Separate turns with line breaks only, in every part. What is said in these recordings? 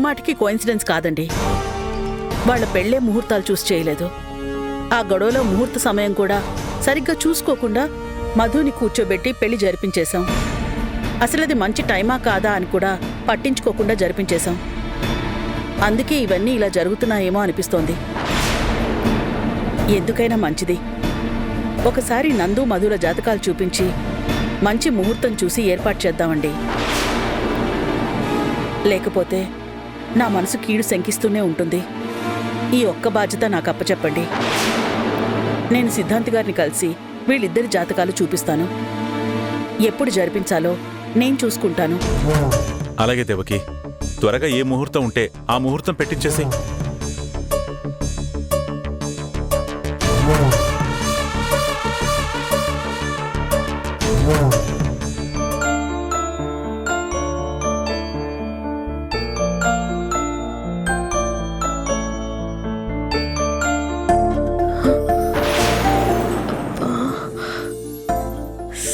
ముమ్మాటికి కోయిన్సిడెన్స్ కాదండి. వాళ్ళ పెళ్లే ముహూర్తాలు చూసి చేయలేదు. ఆ గొడవలో ముహూర్త సమయం కూడా సరిగ్గా చూసుకోకుండా మధుని కూర్చోబెట్టి పెళ్లి జరిపించేశాం. అసలది మంచి టైమా కాదా అని కూడా పట్టించుకోకుండా జరిపించేశాం. అందుకే ఇవన్నీ ఇలా జరుగుతున్నాయేమో అనిపిస్తోంది. ఎందుకైనా మంచిది ఒకసారి నందు మధుల జాతకాలు చూపించి మంచి ముహూర్తం చూసి ఏర్పాటు చేద్దామండి. లేకపోతే నా మనసు కీడు శంకిస్తూనే ఉంటుంది. ఈ ఒక్క బాధ్యత నాకు అప్పచెప్పండి. నేను సిద్ధాంతి గారిని కలిసి వీళ్ళిద్దరి జాతకాలు చూపిస్తాను. ఎప్పుడు జరిపించాలో నేను చూసుకుంటాను.
అలాగే దేవకి, త్వరగా ఏ ముహూర్తం ఉంటే ఆ ముహూర్తం పెట్టించేసి.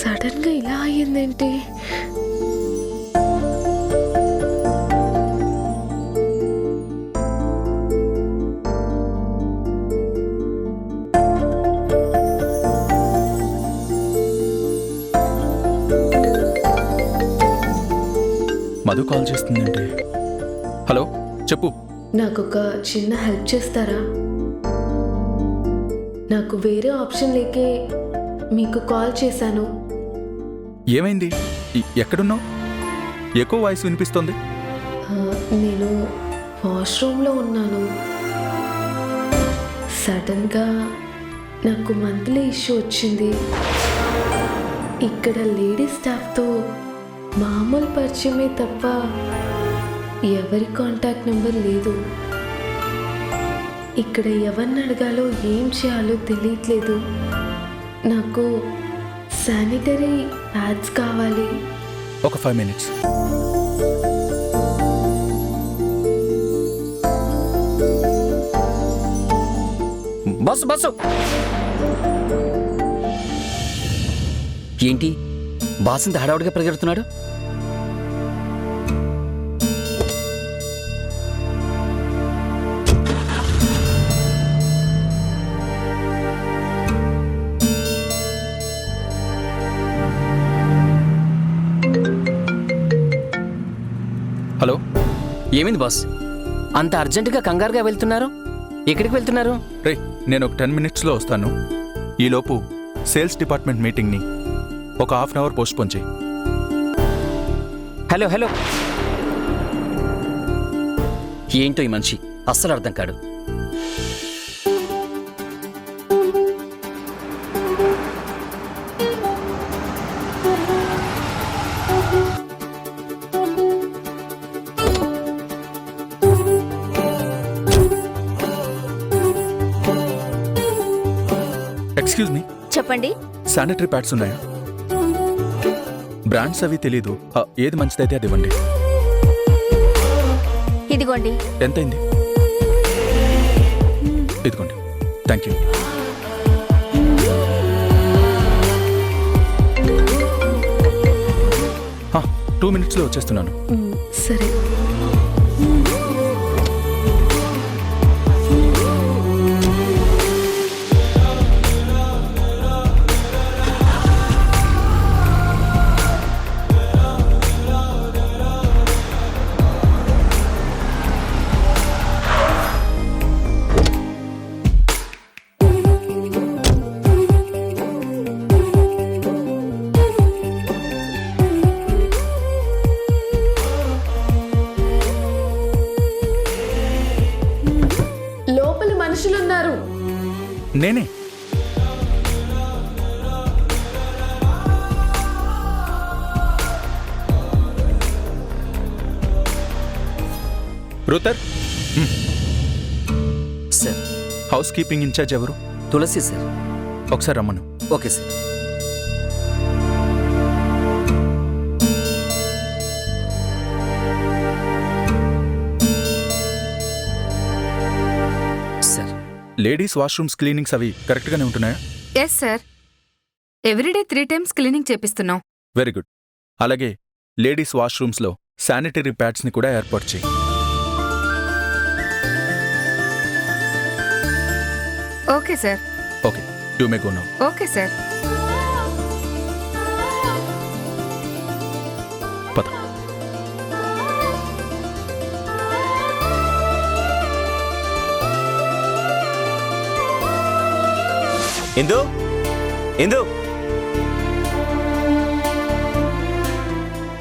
సడన్ గా ఇలా అయ్యిందేంటి?
మధు కాల్ చేస్తుందంటే. హలో, చెప్పు.
నాకొక చిన్న హెల్ప్ చేస్తారా? నాకు వేరే ఆప్షన్ లేకే మీకు కాల్ చేశాను.
ఏమైంది? ఎక్కడున్నావు? ఎక్కువ వాయిస్ వినిపిస్తోంది.
నేను వాష్రూమ్లో ఉన్నాను. సడన్గా నాకు మంత్లీ ఇష్యూ వచ్చింది. ఇక్కడ లేడీ స్టాఫ్తో మామూలు పరిచయమే తప్ప ఎవరి కాంటాక్ట్ నెంబర్ లేదు. ఇక్కడ ఎవరిని అడగాలో ఏం చేయాలో తెలియట్లేదు. నాకు శానిటరీ ప్యాడ్స్ కావాలి.
ఒక 5 minutes.
బస్సు బస్సు ఏంటి బాసంత హడావుడిగా పరిగెడుతున్నాడు?
హలో,
ఏమైంది బాస్? అంత అర్జెంటుగా కంగారుగా వెళ్తున్నారు? ఎక్కడికి వెళ్తున్నారు?
రే, నేను ఒక 10 minutesలో వస్తాను. ఈలోపు సేల్స్ డిపార్ట్మెంట్ మీటింగ్ని ఒక 1/2 hour పోస్ట్పోన్ చేయి.
హలో హలో, ఏంటో ఈ మనిషి అస్సలు అర్థం కాడు.
ఎక్స్క్యూజ్ మీ,
చెప్పండి.
శానిటరీ ప్యాడ్స్ ఉన్నాయా? బ్రాండ్స్ అవి తెలీదు. ఏది మంచిదైతే అది ఇవ్వండి.
ఇదిగోండి.
ఎంతైంది? ఇదిగోండి. Thank you. హా, 2 minutesలో వచ్చేస్తున్నాను.
సరే. లోపల మనుషులున్నారు.
నేనే. రూతర్,
సార్.
హౌస్ కీపింగ్ ఇన్ఛార్జ్ ఎవరు?
తులసి సార్.
ఒకసారి రమ్మను.
Okay sir. Sir,
ladies washrooms cleanings అవి కరెక్ట్గానే ఉంటున్నాయా?
Yes sir, everyday 3 times cleaning చేపిస్తున్నాం.
Very good. అలాగే లేడీస్ వాష్రూమ్స్లో శానిటరీ ప్యాడ్స్ని కూడా ఏర్పాటు చేయి.
Okay sir.
Okay, you may go now.
Okay sir.
పద.
ఇందు ఇందు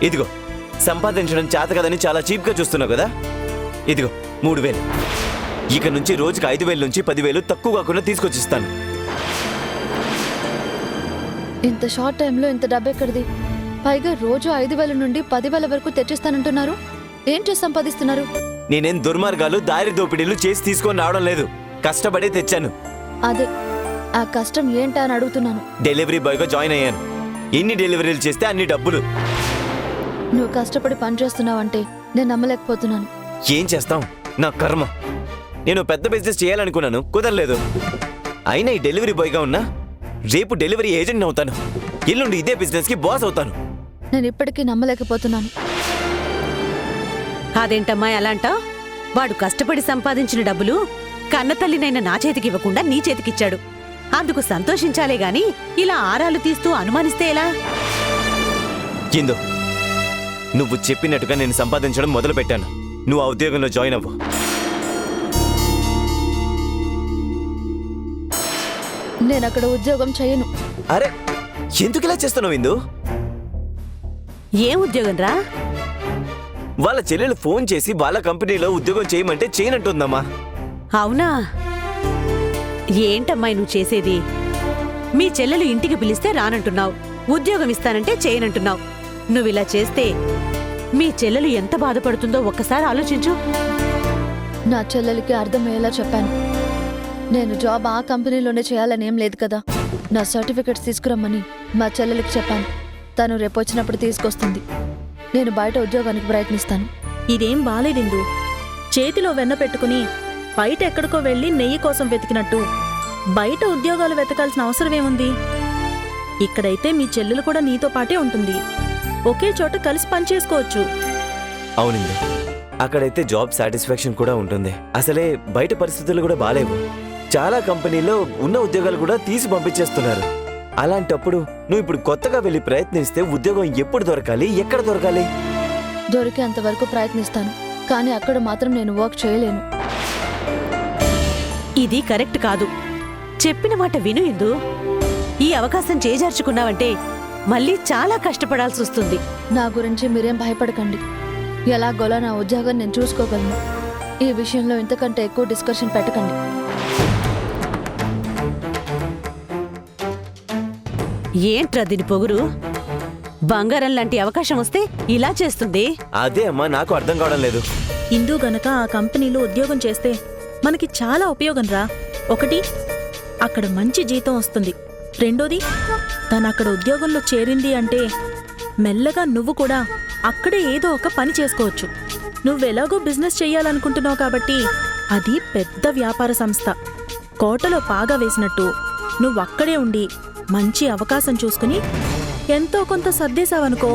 ఇదిగో, సంపాదించడం చేత కదని చాలా చీప్గా చూస్తున్నావు కదా. ఇదిగో 3,000. ఇక నుంచి రోజుకి 5,000 నుంచి 10,000 తక్కువ కాకుండా తీసుకొచ్చిస్తాను.
ఇంత షార్ట్ టైంలో ఇంత డబ్బు ఎక్కడిది? పైగా రోజు 5,000 నుండి 10,000 వరకు తెచ్చిస్తానంటున్నారు. ఏం చేసి సంపాదిస్తున్నారు?
నేనేం దుర్మార్గాలు, దారి దోపిడీలు చేసి తీసుకొని రావడం లేదు. కష్టపడే తెచ్చాను.
అదే, ఆ కష్టం ఏంటా అని అడుగుతున్నాను.
డెలివరీ బాయ్గా జాయిన్ అయ్యాను. ఎన్ని డెలివరీలు చేస్తే అన్ని డబ్బులు.
నువ్వు కష్టపడి పని చేస్తున్నావంటే నేను నమ్మలేకపోతున్నాను.
ఏం చేస్తాం, నా కర్మ. నేను పెద్ద బిజినెస్ చేయాలనుకున్నాను, కుదరలేదు. అయినా ఈ డెలివరీ బాయ్గా ఉన్నా రేపు డెలివరీ ఏజెంట్ అవుతాను. ఎల్లుండి ఇదే బిజినెస్కి బాస్ అవుతాను.
నేను ఇప్పటికీ నమ్మలేకపోతున్నాను.
అదేంటమ్మా ఎలా అంటావ్? వాడు కష్టపడి సంపాదించిన డబ్బులు కన్నతల్లినైన నా చేతికి ఇవ్వకుండా నీ చేతికిచ్చాడు. అందుకు సంతోషించాలే గాని ఇలా ఆరాలు తీస్తూ అనుమానిస్తే ఎలా?
ఇందు, నువ్వు చెప్పినట్టుగా నేను సంపాదించడం మొదలు పెట్టాను. నువ్వు ఆ ఉద్యోగంలో జాయిన్ అవ్వు.
నేను అక్కడ ఉద్యోగం చేయను.
అరే, ఎందుకు ఇలా చేస్తున్నావు ఇందు?
ఏం ఉద్యోగం రా?
వాళ్ళ చెల్లెలు ఫోన్ చేసి వాళ్ళ కంపెనీలో ఉద్యోగం చేయమంటే చేయనంటుందమ్మా.
అవునా? ఏంటమ్మాయి నువ్వు చేసేది? మీ చెల్లెలు ఇంటికి పిలిస్తే రానంటున్నావు, ఉద్యోగం ఇస్తానంటే చేయనంటున్నావు. నువ్విలా చేస్తే మీ చెల్లెలు ఎంత బాధపడుతుందో ఒక్కసారి ఆలోచించు.
నా చెల్లెలికి అర్థమయ్యేలా చెప్పాను. నేను జాబ్ ఆ కంపెనీలోనే చేయాలని ఏం లేదు కదా. నా సర్టిఫికెట్స్ తీసుకురమ్మని మా చెల్లెలికి చెప్పాను. తను రేపు వచ్చినప్పుడు తీసుకొస్తుంది. నేను బయట ఉద్యోగానికి ప్రయత్నిస్తాను.
ఇదేం బాలేదిందు. చేతిలో వెన్న పెట్టుకుని బయట ఎక్కడికో వెళ్ళి నెయ్యి కోసం వెతికినట్టు బయట ఉద్యోగాలు వెతకాల్సిన అవసరమేముంది? ఇక్కడైతే మీ చెల్లెలు కూడా నీతో పాటే ఉంటుంది. ఒకే చోట కలిసి పనిచేసుకోవచ్చు.
అవునిందు, అక్కడైతే జాబ్ సాటిస్ఫాక్షన్ కూడా ఉంటుంది. అసలే బయట పరిస్థితులు కూడా బాలేవు. చాలా కంపెనీలో ఉన్న ఉద్యోగాలు కూడా తీసి పంపించేస్తున్నారు. అలాంటప్పుడు నువ్వు ఇప్పుడు కొత్తగా వెళ్ళి ప్రయత్నిస్తే ఉద్యోగం ఎప్పుడు దొరకాలి, ఎక్కడ దొరకాలి?
దొరికేంత వరకు ప్రయత్నిస్తాను, కానీ అక్కడ మాత్రం నేను వర్క్ చేయలేను.
ఇది కరెక్ట్ కాదు. చెప్పిన మాట విను ఇందు. ఈ అవకాశం చేజార్చుకున్నావంటే మళ్ళీ చాలా కష్టపడాల్సి వస్తుంది.
నా గురించి మీరేం భయపడకండి. ఎలాగోలా నా ఉద్యోగం నేను చూసుకోగలను. ఈ విషయంలో ఇంతకంటే ఎక్కువ డిస్కషన్ పెట్టకండి.
ఏంట్రా దీని పొగురు? బంగారం లాంటి అవకాశం వస్తే ఇలా చేస్తుంది.
అదే అమ్మా, నాకు అర్థం కావడం లేదు.
ఇందు గనక ఆ కంపెనీలో ఉద్యోగం చేస్తే మనకి చాలా ఉపయోగం రా. ఒకటి, అక్కడ మంచి జీతం వస్తుంది. రెండోది, తను అక్కడ ఉద్యోగంలో చేరింది అంటే మెల్లగా నువ్వు కూడా అక్కడే ఏదో ఒక పని చేసుకోవచ్చు. నువ్వెలాగో బిజినెస్ చెయ్యాలనుకుంటున్నావు కాబట్టి అది పెద్ద వ్యాపార సంస్థ. కోటలో పాగా వేసినట్టు నువ్వక్కడే ఉండి మంచి అవకాశం చూసుకుని ఎంతో కొంత సర్దేశావనుకో,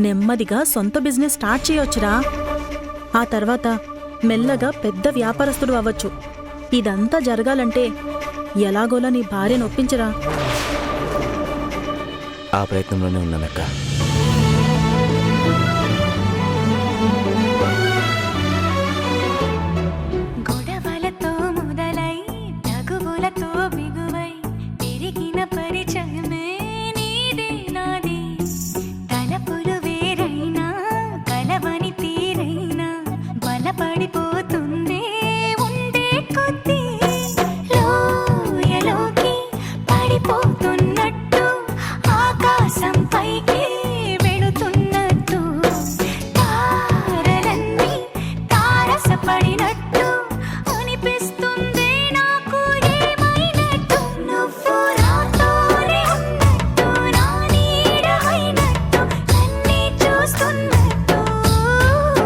నెమ్మదిగా సొంత బిజినెస్ స్టార్ట్ చేయొచ్చురా. ఆ తర్వాత మెల్లగా పెద్ద వ్యాపారస్తుడు అవ్వచ్చు. ఇదంతా జరగాలంటే ఎలాగోలా నీ భార్యను ఒప్పించరా.
ఆ ప్రయత్నంలోనే ఉన్నానక్క.
గొడవలతో మొదలై తగువులతో బిగువై పెరిగిన పరిచయమే నీదే నాది. తలపులు వేరైనా కలవని తీరైనా బలపడిపోతుందే ఉండే కొద్దీ. లోయలోకి పడిపోతున్నట్టు ఆకాశం పైకి వెళుతున్నట్టు తారలన్నీ తారసపడినట్టు అనిపిస్తుంది నాకు ఏమైనట్టు. నువ్వు నాతోనే ఉన్నట్టు, నా నీడ అయినట్టు, నన్నే చూస్తున్నట్టు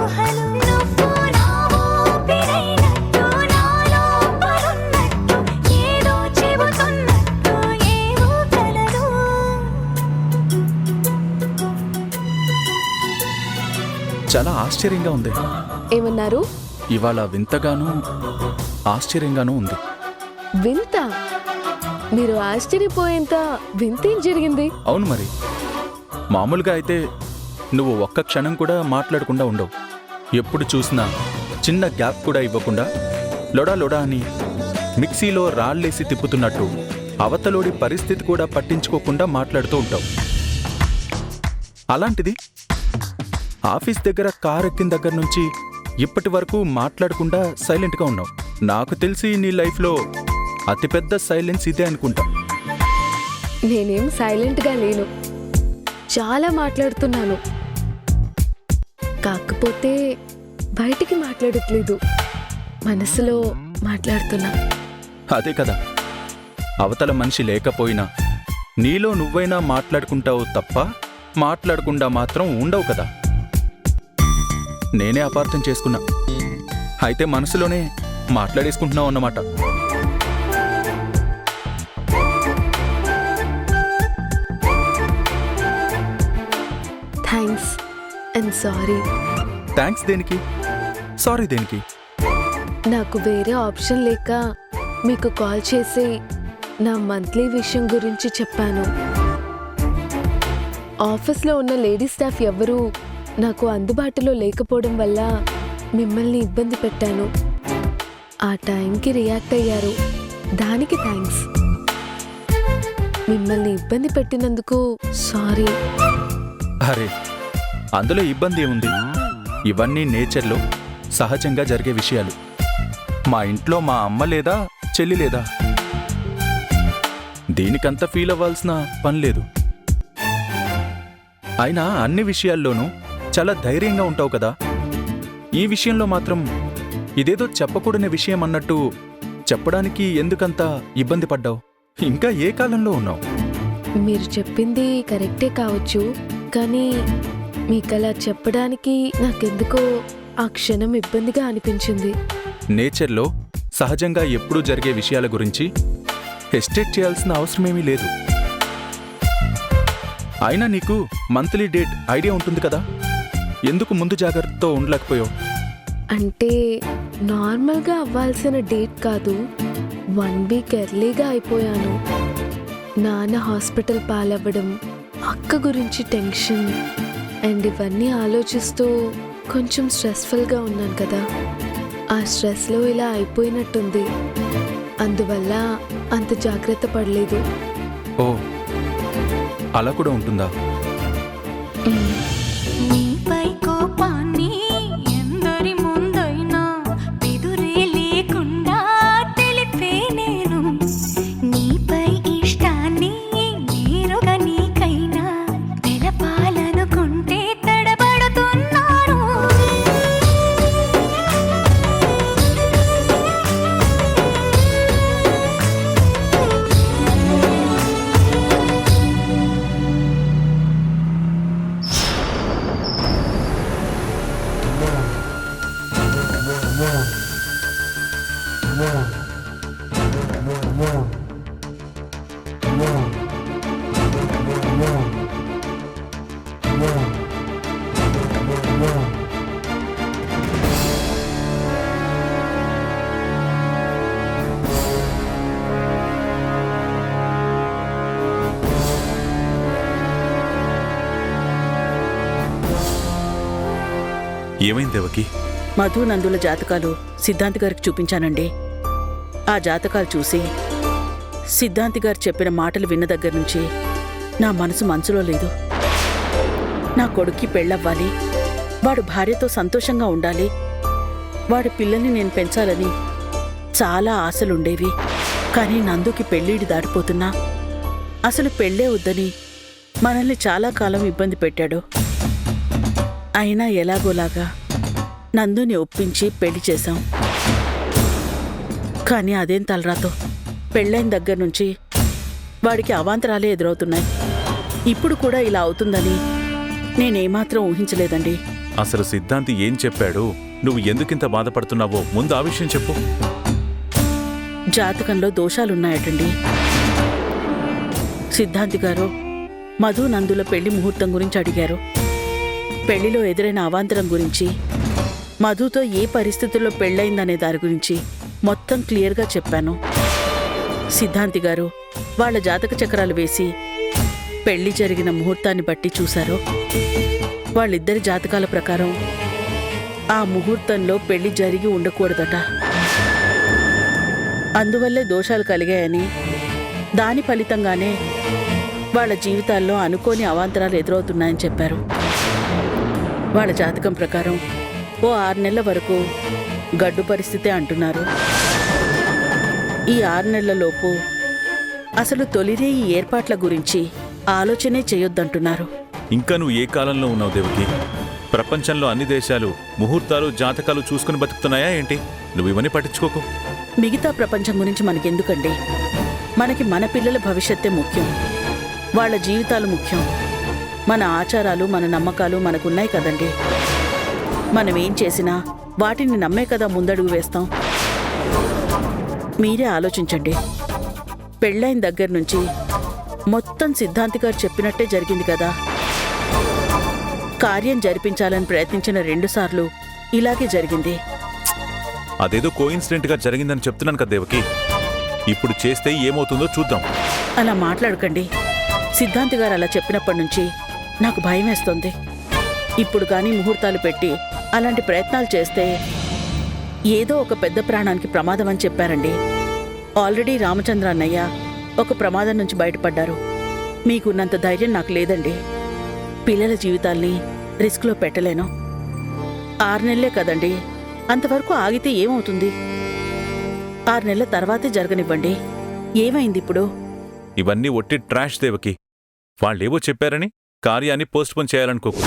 ఊహలు. నువ్వు నా ఊపిరైనట్టు, నాలో పరున్నట్టు, ఏదో చెబుతున్నట్టు ఏవో కలలు.
చాలా ఆశ్చర్యంగా ఉంది.
ఏమన్నారు?
ఇవాళ వింతగానూ ఆశ్చర్యంగానూ ఉంది.
వింత? మీరు ఆశ్చర్యపోయేంత వింతేం జరిగింది?
అవును మరి, మామూలుగా అయితే నువ్వు ఒక్క క్షణం కూడా మాట్లాడకుండా ఉండవు. ఎప్పుడు చూసినా చిన్న గ్యాప్ కూడా ఇవ్వకుండా లొడా లొడా అని మిక్సీలో రాళ్ళేసి తిప్పుతున్నట్టు అవతలోడి పరిస్థితి కూడా పట్టించుకోకుండా మాట్లాడుతూ ఉంటావు. అలాంటిది ఆఫీస్ దగ్గర కారు ఎక్కిన దగ్గర నుంచి ఇప్పటి వరకు మాట్లాడకుండా సైలెంట్గా ఉన్నావు. నాకు తెలిసి నీ లైఫ్లో అతిపెద్ద సైలెన్స్ ఇదే అనుకుంటా.
నేనేం సైలెంట్గా లేను, చాలా మాట్లాడుతున్నాను. కాకపోతే బయటికి మాట్లాడట్లేదు, మనసులో మాట్లాడుతున్నా.
అదే కదా, అవతల మనిషి లేకపోయినా నీలో నువ్వైనా మాట్లాడుకుంటావు తప్ప మాట్లాడకుండా మాత్రం ఉండవు కదా. నేనే అపార్థం చేసుకున్నా. అయితే మనసులోనే మాట్లాడేసుకుంటున్నావు అన్నమాట.
Thanks and sorry.
థ్యాంక్స్ దేనికి, సారీ దేనికి?
నాకు వేరే ఆప్షన్ లేక మీకు కాల్ చేసి నా మంత్లీ విషయం గురించి చెప్పాను. ఆఫీస్లో ఉన్న లేడీ స్టాఫ్ ఎవ్వరూ నాకు అందుబాటులో లేకపోవడం వల్ల మిమ్మల్ని ఇబ్బంది పెట్టాను. ఆ టైంకి రియాక్ట్ అయ్యారు, దానికి థ్యాంక్స్. మిమ్మల్ని ఇబ్బంది పెట్టినందుకు సారీ.
అరే, అందులో ఇబ్బంది ఏముంది? ఇవన్నీ నేచర్లో సహజంగా జరిగే విషయాలు. మా ఇంట్లో మా అమ్మ లేదా చెల్లి లేదా, దీనికంత ఫీల్ అవ్వాల్సిన పని లేదు. అయినా అన్ని విషయాల్లోనూ చాలా ధైర్యంగా ఉంటావు కదా. ఈ విషయంలో మాత్రం ఇదేదో చెప్పకూడని విషయం అన్నట్టు చెప్పడానికి ఎందుకంత ఇబ్బంది పడ్డావు? ఇంకా ఏ కాలంలో ఉన్నావు?
మీరు చెప్పింది కరెక్టే కావచ్చు, కానీ మీకలా చెప్పడానికి నాకెందుకో ఆ క్షణం ఇబ్బందిగా అనిపించింది.
నేచర్లో సహజంగా ఎప్పుడూ జరిగే విషయాల గురించి హెస్టేట్ చేయాల్సిన అవసరమేమీ లేదు. అయినా నీకు మంత్లీ డేట్ ఐడియా ఉంటుంది కదా, ఎందుకు ముందు జాగ్రత్తతో ఉండలేకపోయావు?
అంటే నార్మల్గా అవ్వాల్సిన డేట్ కాదు, 1 వీక్ ఎర్లీగా అయిపోయాను. నాన్న హాస్పిటల్ పాలవ్వడం, అక్క గురించి టెన్షన్ అండ్ ఇవన్నీ ఆలోచిస్తూ కొంచెం స్ట్రెస్ఫుల్గా ఉన్నాను కదా. ఆ స్ట్రెస్లో ఇలా అయిపోయినట్టుంది, అందువల్ల అంత జాగ్రత్త పడలేదు.
ఓ, అలా కూడా ఉంటుందా?
నీపై కోపాన్ని ఎందరి ముందైనా ఎదురే లేకుండా తెలిపే నేను. నీపై ఇష్టాన్ని నేరుగా నీకైనా తెలపాలనుకుంటే తడబడుతున్నాను.
ఏమైంది దేవకి?
మధు నందుల జాతకాలు సిద్ధాంతి గారికి చూపించానండి. ఆ జాతకాలు చూసి సిద్ధాంతి గారు చెప్పిన మాటలు విన్న దగ్గర నుంచి నా మనసు మనసులో లేదు. నా కొడుక్కి పెళ్ళవ్వాలి, వాడు భార్యతో సంతోషంగా ఉండాలి, వాడి పిల్లల్ని నేను పెంచాలని చాలా ఆశలుండేవి. కానీ నందుకి పెళ్ళిడి దాటిపోతున్నా అసలు పెళ్ళే వద్దని మనల్ని చాలా కాలం ఇబ్బంది పెట్టాడు. అయినా ఎలాగోలాగా నందుని ఒప్పించి పెళ్లి చేశాం. కానీ అదేం తలరాతో, పెళ్ళైన దగ్గర నుంచి వాడికి అవాంతరాలే ఎదురవుతున్నాయి. ఇప్పుడు కూడా ఇలా అవుతుందని నేనేమాత్రం ఊహించలేదండి.
అసలు సిద్ధాంతి ఏం చెప్పాడు? నువ్వు ఎందుకింత బాధపడుతున్నావో ముందు ఆ విషయం చెప్పు.
జాతకంలో దోషాలున్నాయటండి. సిద్ధాంతి గారు మధు నందుల పెళ్లి ముహూర్తం గురించి అడిగారు. పెళ్లిలో ఎదురైన అవాంతరం గురించి, మధుతో ఏ పరిస్థితుల్లో పెళ్ళయిందనే దాని గురించి మొత్తం క్లియర్గా చెప్పాను. సిద్ధాంతి గారు వాళ్ళ జాతక చక్రాలు వేసి పెళ్లి జరిగిన ముహూర్తాన్ని బట్టి చూశారో వాళ్ళిద్దరి జాతకాల ప్రకారం ఆ ముహూర్తంలో పెళ్లి జరిగి ఉండకూడదట. అందువల్లే దోషాలు కలిగాయని, దాని ఫలితంగానే వాళ్ళ జీవితాల్లో అనుకోని అవాంతరాలు ఎదురవుతున్నాయని చెప్పారు. వాళ్ళ జాతకం ప్రకారం ఓ 6 నెలల వరకు గడ్డు పరిస్థితే అంటున్నారు. ఈ 6 నెలలలోపు అసలు తొలిరే ఈ ఏర్పాట్ల గురించి ఆలోచనే చేయొద్దంటున్నారు.
ఇంకా నువ్వు ఏ కాలంలో ఉన్నావు దేవకి? ప్రపంచంలో అన్ని దేశాలు ముహూర్తాలు జాతకాలు చూసుకుని బతుకుతున్నాయా ఏంటి? నువ్వు ఇవన్నీ పట్టించుకోకు.
మిగతా ప్రపంచం గురించి మనకెందుకండి? మనకి మన పిల్లల భవిష్యత్తే ముఖ్యం, వాళ్ళ జీవితాలు ముఖ్యం. మన ఆచారాలు, మన నమ్మకాలు మనకున్నాయి కదండి. మనం ఏం చేసినా వాటిని నమ్మే కదా ముందడుగు వేస్తాం. మీరే ఆలోచించండి. పెళ్ళైన దగ్గర నుంచి మొత్తం సిద్ధాంతి గారు చెప్పినట్టే జరిగింది కదా. కార్యం జరిపించాలని ప్రయత్నించిన 2 సార్లు ఇలాగే జరిగింది.
అదేదో కోయిన్సిడెంట్ గా జరిగిందని చెప్తున్నాను కదా దేవకి. ఇప్పుడు చేస్తే ఏమవుతుందో చూద్దాం.
అలా మాట్లాడకండి. సిద్ధాంతి గారు అలా చెప్పినప్పటి నుంచి నాకు భయం వేస్తుంది. ఇప్పుడు కానీ ముహూర్తాలు పెట్టి అలాంటి ప్రయత్నాలు చేస్తే ఏదో ఒక పెద్ద ప్రాణానికి ప్రమాదం అని చెప్పారండి. ఆల్రెడీ రామచంద్ర అన్నయ్య ఒక ప్రమాదం నుంచి బయటపడ్డారు. మీకున్నంత ధైర్యం నాకు లేదండి. పిల్లల జీవితాల్ని రిస్క్లో పెట్టలేను. 6 నెలలే కదండి, అంతవరకు ఆగితే ఏమవుతుంది? 6 నెలల తర్వాతే జరగనివ్వండి. ఏమైంది ఇప్పుడు?
ఇవన్నీ ఒట్టి ట్రాష్ దేవకి. వాళ్ళేవో చెప్పారని కార్యాన్ని పోస్ట్పోన్ చేయాలనుకోకు.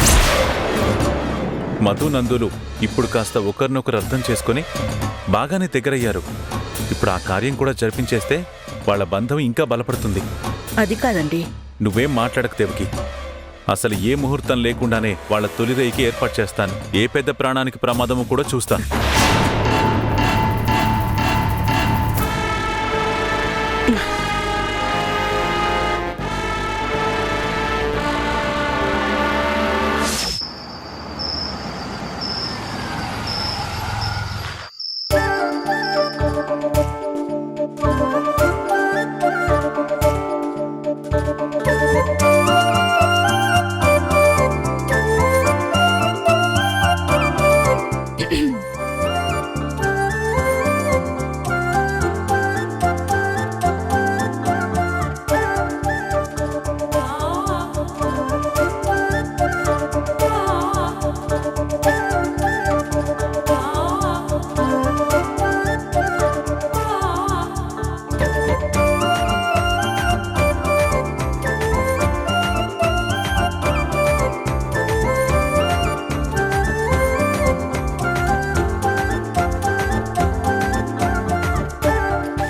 మధు నందులు ఇప్పుడు కాస్త ఒకరినొకరు అర్థం చేసుకుని బాగానే దగ్గరయ్యారు. ఇప్పుడు ఆ కార్యం కూడా జరిపించేస్తే వాళ్ళ బంధం ఇంకా బలపడుతుంది.
అది కాదండి.
నువ్వేం మాట్లాడకు దేవకి. అసలు ఏ ముహూర్తం లేకుండానే వాళ్ళ తొలి రేయికి ఏర్పాటు చేస్తాను. ఏ పెద్ద ప్రాణానికి ప్రమాదము కూడా చూస్తాను.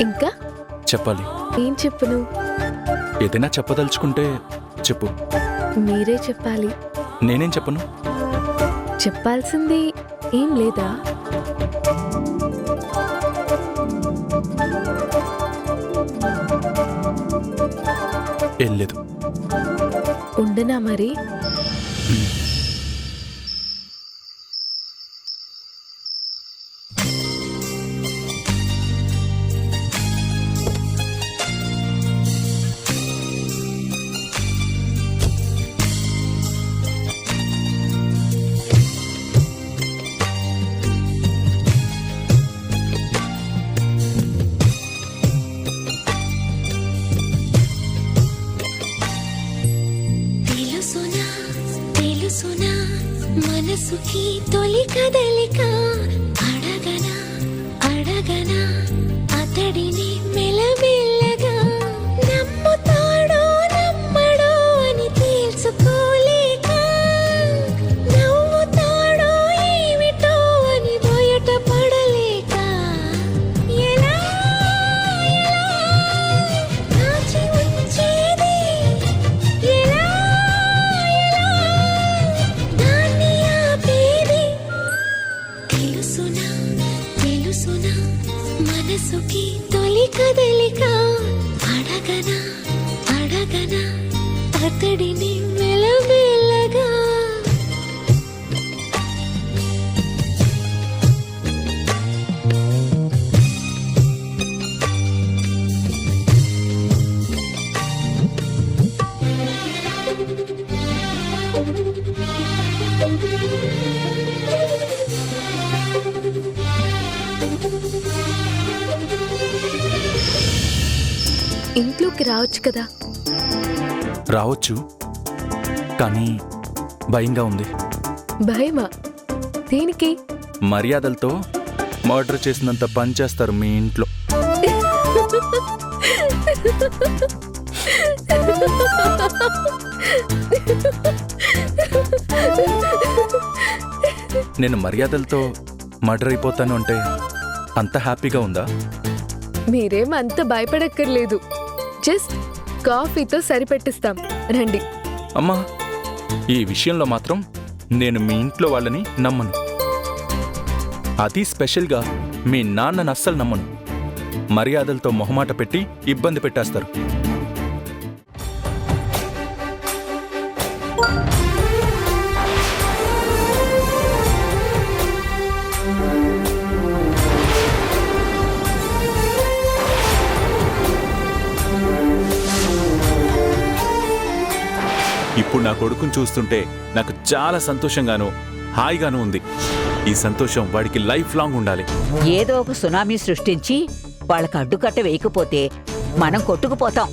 ఇంకా
చెప్పాలి.
ఏం చెప్పును?
ఏదైనా చెప్పదలుచుకుంటే చెప్పు.
మీరే చెప్పాలి.
నేనేం చెప్పను?
చెప్పాల్సింది ఏం లేదా?
ఏం లేదు.
ఉండనా మరి?
మనసుకి తొలి కదలిక అడగనా అడగనా అతడిని మెలమెల్లగా నమ్ముతాడో నమ్మడో అని తెలుసుకోలేక నవ్వుతాడో ఏమిటో అని బయట పడలేక ఎలా ఎలా దాచి ఉంచేది ఎలా దాన్ని ఆపేది తెలుసునా తెలుసునా మనసుకి తొలి కదలిక అడగనా అడగనా అతడిని మెలమెల్లగా
రావచ్చు కదా.
రావచ్చు, కానీ భయంగా ఉంది.
భయమా? దేనికి?
మర్యాదలతో మర్డర్ చేసినంత పని చేస్తారు మీ ఇంట్లో. నేను మర్యాదలతో మర్డర్ అయిపోతాను అంటే అంత హ్యాపీగా ఉందా?
మీరేం అంత భయపడక్కర్లేదు. జస్ట్ కాఫీతో సరిపెట్టిస్తాం, రండి.
అమ్మా, ఈ విషయంలో మాత్రం నేను మీ ఇంట్లో వాళ్ళని నమ్మను. అతి స్పెషల్గా మీ నాన్నని అస్సలు నమ్మను. మర్యాదలతో మొహమాట పెట్టి ఇబ్బంది పెట్టేస్తారు.
ఇప్పుడు నా కొడుకుని చూస్తుంటే నాకు చాలా సంతోషంగాను హాయిగాను ఉంది. ఈ సంతోషం వాడికి లైఫ్ లాంగ్ ఉండాలి.
ఏదో ఒక సునామీ సృష్టించి వాళ్ళకి అడ్డుకట్ట వేయకపోతే మనం కొట్టుకుపోతాం.